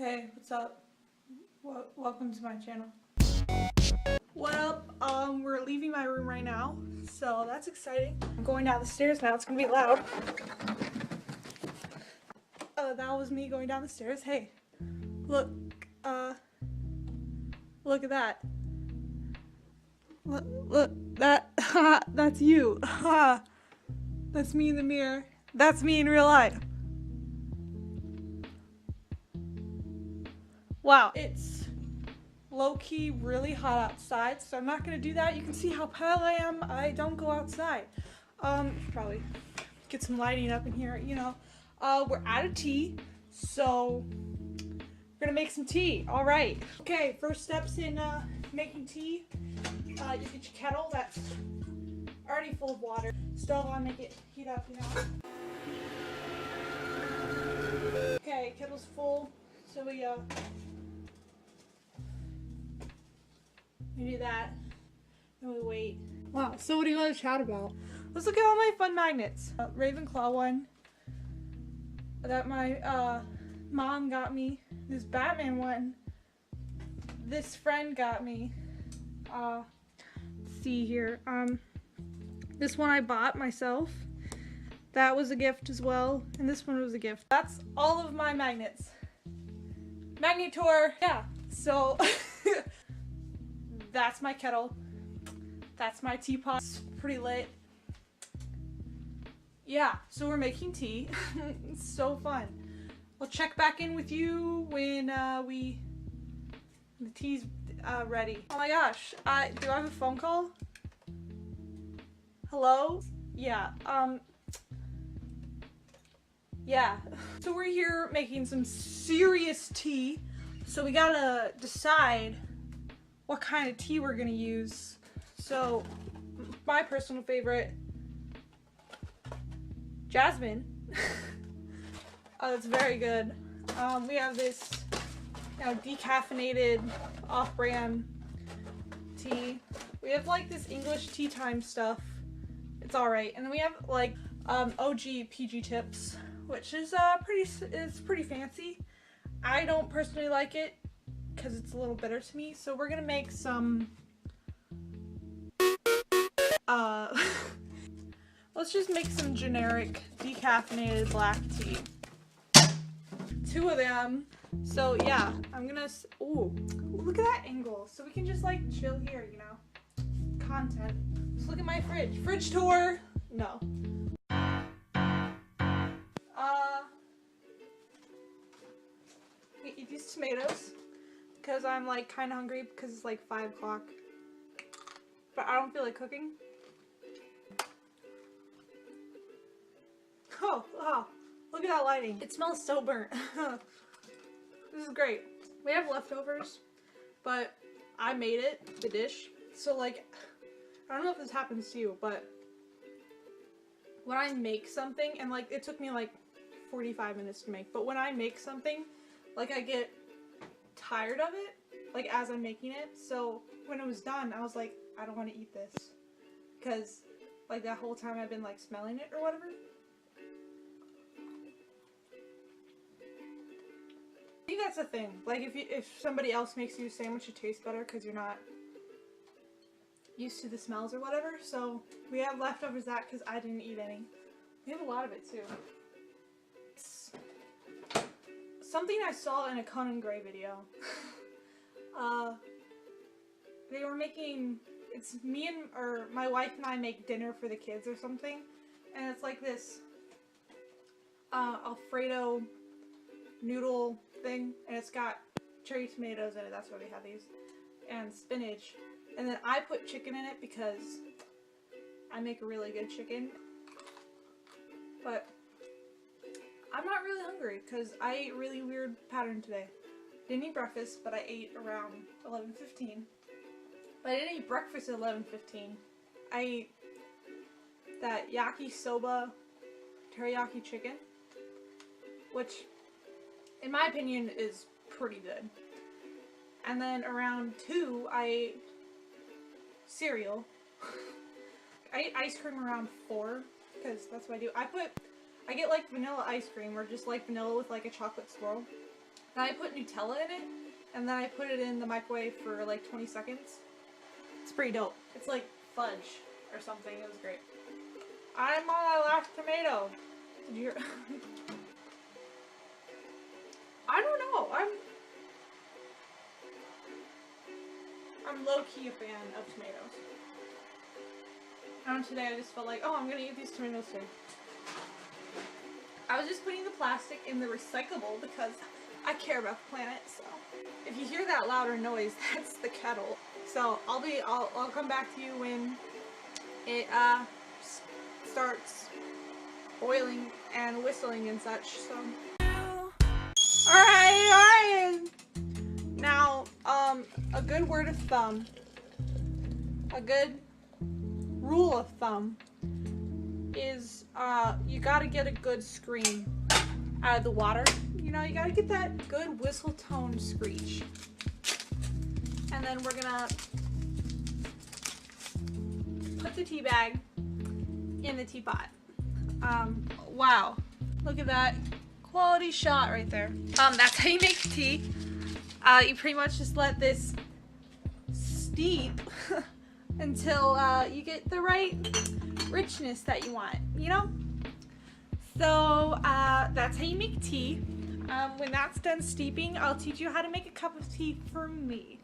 Hey, what's up? Welcome to my channel. What up? We're leaving my room right now, so that's exciting. I'm going down the stairs now. It's gonna be loud. That was me going down the stairs. Hey, look, look at that. Look, that's you. That's me in the mirror. That's me in real life. Wow, it's low-key really hot outside, so I'm not gonna do that. You can see how pale I am. I don't go outside. Probably get some lighting up in here, you know. We're out of tea, so we're gonna make some tea. All right. Okay, first steps in making tea. You get your kettle that's already full of water. Stove on, make it heat up, you know. Okay, kettle's full, so we do that, and we wait. Wow, so what do you want to chat about? Let's look at all my fun magnets. Ravenclaw one that my mom got me. This Batman one this friend got me. Let's see here. This one I bought myself. That was a gift as well, and this one was a gift. That's all of my magnets. Magnet tour! Yeah, so that's my kettle. That's my teapot. It's pretty lit. Yeah, so we're making tea. It's so fun. We'll check back in with you when the tea's ready. Oh my gosh, do I have a phone call? Hello? Yeah, yeah. So we're here making some serious tea. So we gotta decide what kind of tea we're gonna use. So my personal favorite, jasmine. Oh, it's very good. We have this, you know, decaffeinated off-brand tea. We have like this English tea time stuff. It's all right. And then we have like OG PG tips, which is pretty fancy. I don't personally like it because it's a little bitter to me. So we're gonna make some let's just make some generic decaffeinated black tea. 2 of them. So yeah, I'm gonna, ooh, look at that angle. So we can just like chill here, you know. Content. Just look at my fridge. Fridge tour. No. We eat these tomatoes because I'm like kind of hungry because it's like 5 o'clock. But I don't feel like cooking. Oh, look at that lighting. It smells so burnt. This is great. We have leftovers, but I made it, the dish. So like, I don't know if this happens to you, but when I make something, and like it took me like 45 minutes to make, but when I make something, like I get tired of it, like as I'm making it. So when it was done, I was like, I don't want to eat this, because like that whole time I've been like smelling it or whatever. I think that's the thing. Like if somebody else makes you a sandwich, it tastes better because you're not used to the smells or whatever. So we have leftovers that because I didn't eat any. We have a lot of it too. It's something I saw in a Conan Gray video. They were making, it's me and, or my wife and I make dinner for the kids or something, and it's like this Alfredo noodle thing, and it's got cherry tomatoes in it. That's why we have these, and spinach. And then I put chicken in it because I make a really good chicken. But I'm not really hungry because I ate a really weird pattern today. Didn't eat breakfast, but I ate around 11:15. But I didn't eat breakfast at 11:15. I ate that yakisoba teriyaki chicken, which in my opinion is pretty good. And then around 2, I ate cereal. I ate ice cream around 4, because that's what I do. I get like vanilla ice cream, or just like vanilla with like a chocolate swirl. Then I put Nutella in it, and then I put it in the microwave for like 20 seconds. It's pretty dope. It's like fudge or something. It was great. I'm on my last tomato. Did you hear? I don't know. I'm low-key a fan of tomatoes. And today I just felt like, oh, I'm gonna eat these tomatoes today. I was just putting the plastic in the recyclable because I care about the planet, so if you hear that louder noise, that's the kettle. So I'll come back to you when it starts boiling and whistling and such. So alright. Now a good word of thumb, a good rule of thumb is you gotta get a good scream out of the water. You know, you gotta get that good whistle tone screech. And then we're gonna put the tea bag in the teapot. Wow, look at that quality shot right there. That's how you make tea. You pretty much just let this steep until you get the right richness that you want, you know? So that's how you make tea. When that's done steeping, I'll teach you how to make a cup of tea for me.